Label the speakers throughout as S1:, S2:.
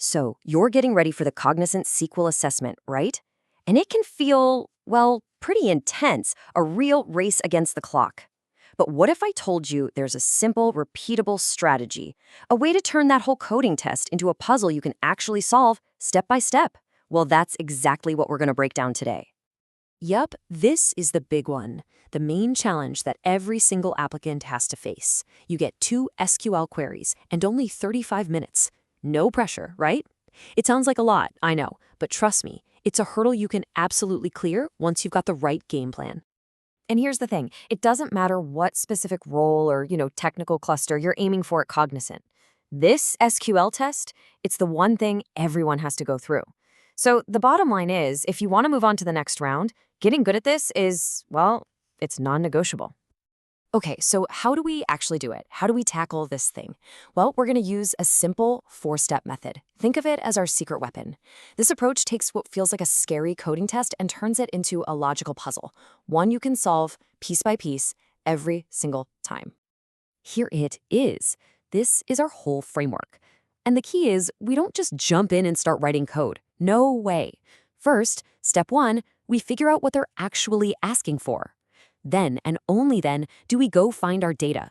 S1: So, you're getting ready for the Cognizant SQL assessment, right? And it can feel, well, pretty intense, a real race against the clock. But what if I told you there's a simple, repeatable strategy, a way to turn that whole coding test into a puzzle you can actually solve step by step? Well, that's exactly what we're going to break down today. Yup, this is the big one, the main challenge that every single applicant has to face. You get 2 SQL queries and only 35 minutes. No pressure, right? It sounds like a lot, I know, but trust me, it's a hurdle you can absolutely clear once you've got the right game plan. And here's the thing, it doesn't matter what specific role or, technical cluster you're aiming for at Cognizant. This SQL test, it's the one thing everyone has to go through. So the bottom line is, if you want to move on to the next round, getting good at this is, well, it's non-negotiable. Okay, so how do we actually do it? How do we tackle this thing? Well, we're going to use a simple 4-step method. Think of it as our secret weapon. This approach takes what feels like a scary coding test and turns it into a logical puzzle, one you can solve piece by piece every single time. Here it is. This is our whole framework. And the key is, we don't just jump in and start writing code. No way. First, step 1, we figure out what they're actually asking for. Then, and only then, do we go find our data.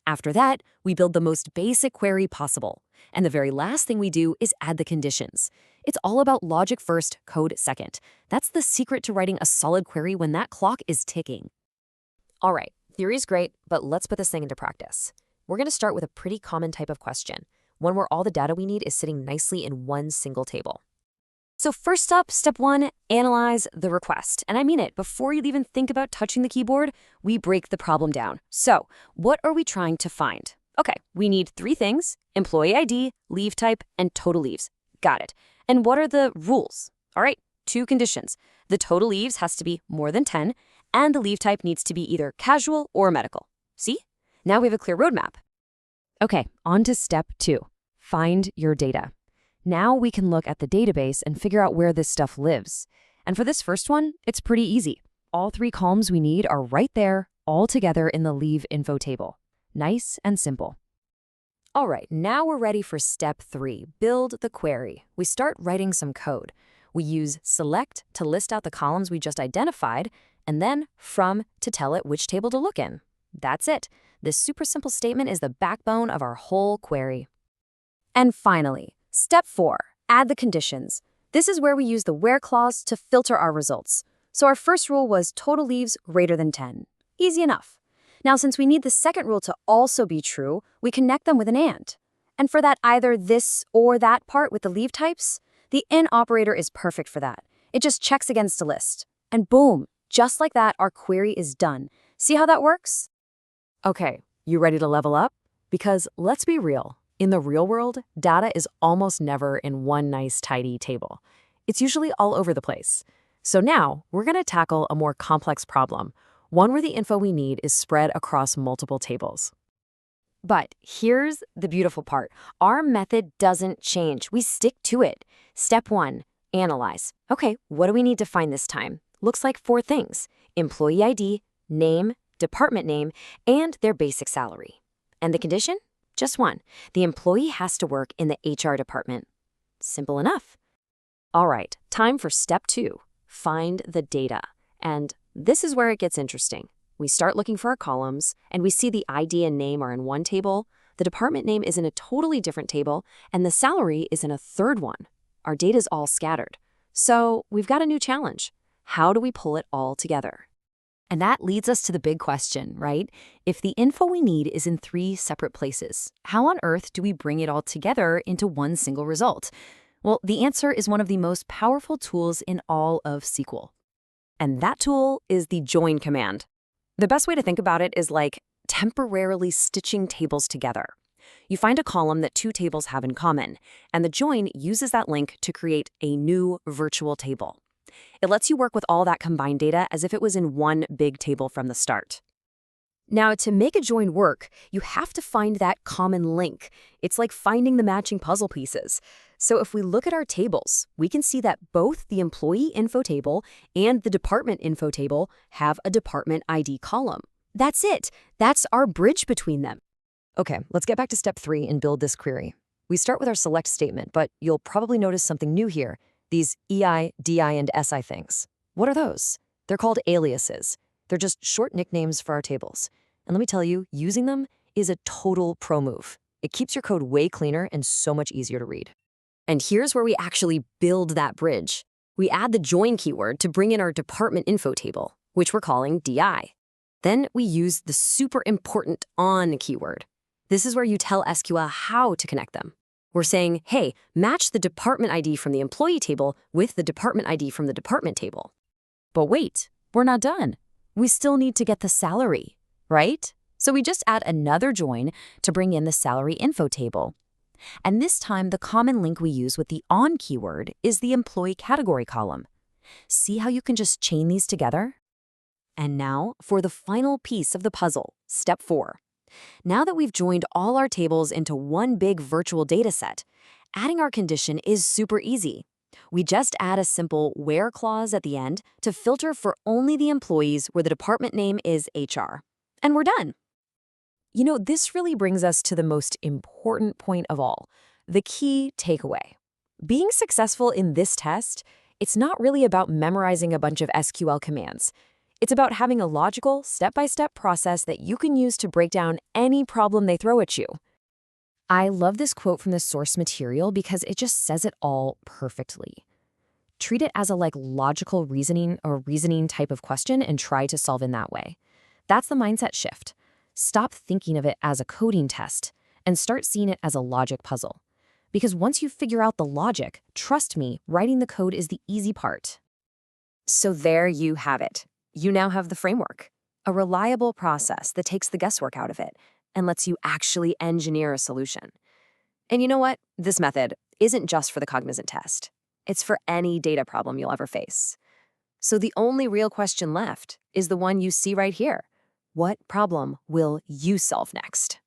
S1: After that, we build the most basic query possible. And the very last thing we do is add the conditions. It's all about logic first, code second. That's the secret to writing a solid query when that clock is ticking. All right, theory's great, but let's put this thing into practice. We're going to start with a pretty common type of question, one where all the data we need is sitting nicely in one single table. So first up, step 1, analyze the request. And I mean it, before you even think about touching the keyboard, we break the problem down. So what are we trying to find? Okay, we need 3 things: employee ID, leave type, and total leaves. Got it. And what are the rules? All right, 2 conditions. The total leaves has to be more than 10, and the leave type needs to be either casual or medical. See? Now we have a clear roadmap. Okay, on to step 2, find your data. Now we can look at the database and figure out where this stuff lives. And for this first one, it's pretty easy. All 3 columns we need are right there, all together in the leave info table. Nice and simple. All right, now we're ready for step 3, build the query. We start writing some code. We use select to list out the columns we just identified, and then from to tell it which table to look in. That's it. This super simple statement is the backbone of our whole query. And finally, step 4, add the conditions. This is where we use the where clause to filter our results. So our first rule was total leaves greater than 10. Easy enough. Now, since we need the second rule to also be true, we connect them with an and. And for that either this or that part with the leave types, the in operator is perfect for that. It just checks against a list. And boom, just like that, our query is done. See how that works? Okay, you ready to level up? Because let's be real. In the real world, data is almost never in one nice, tidy table. It's usually all over the place. So now, we're going to tackle a more complex problem, one where the info we need is spread across multiple tables. But here's the beautiful part. Our method doesn't change. We stick to it. Step 1, analyze. Okay, what do we need to find this time? Looks like 4 things: employee ID, name, department name, and their basic salary. And the condition? Just one. The employee has to work in the HR department. Simple enough. All right, time for step 2, find the data. And this is where it gets interesting. We start looking for our columns, and we see the ID and name are in one table, the department name is in a totally different table, and the salary is in a third one. Our data's all scattered. So we've got a new challenge. How do we pull it all together? And that leads us to the big question, right? If the info we need is in 3 separate places, how on earth do we bring it all together into one single result? Well, the answer is one of the most powerful tools in all of SQL. And that tool is the join command. The best way to think about it is like temporarily stitching tables together. You find a column that 2 tables have in common, and the join uses that link to create a new virtual table. It lets you work with all that combined data as if it was in one big table from the start. Now, to make a join work, you have to find that common link. It's like finding the matching puzzle pieces. So if we look at our tables, we can see that both the employee info table and the department info table have a department ID column. That's it. That's our bridge between them. Okay, let's get back to step 3 and build this query. We start with our select statement, but you'll probably notice something new here, these EI, DI, and SI things. What are those? They're called aliases. They're just short nicknames for our tables. And let me tell you, using them is a total pro move. It keeps your code way cleaner and so much easier to read. And here's where we actually build that bridge. We add the join keyword to bring in our department info table, which we're calling DI. Then we use the super important on keyword. This is where you tell SQL how to connect them. We're saying, hey, match the department ID from the employee table with the department ID from the department table. But wait, we're not done. We still need to get the salary, right? So we just add another join to bring in the salary info table. And this time, the common link we use with the on keyword is the employee category column. See how you can just chain these together? And now for the final piece of the puzzle, step 4. Now that we've joined all our tables into one big virtual data set, adding our condition is super easy. We just add a simple where clause at the end to filter for only the employees where the department name is HR. And we're done. You know, this really brings us to the most important point of all, the key takeaway. Being successful in this test, it's not really about memorizing a bunch of SQL commands. It's about having a logical, step-by-step process that you can use to break down any problem they throw at you. I love this quote from the source material because it just says it all perfectly. Treat it as a logical reasoning or reasoning type of question and try to solve in that way. That's the mindset shift. Stop thinking of it as a coding test and start seeing it as a logic puzzle. Because once you figure out the logic, trust me, writing the code is the easy part. So there you have it. You now have the framework, a reliable process that takes the guesswork out of it and lets you actually engineer a solution. And you know what? This method isn't just for the Cognizant test. It's for any data problem you'll ever face. So the only real question left is the one you see right here. What problem will you solve next?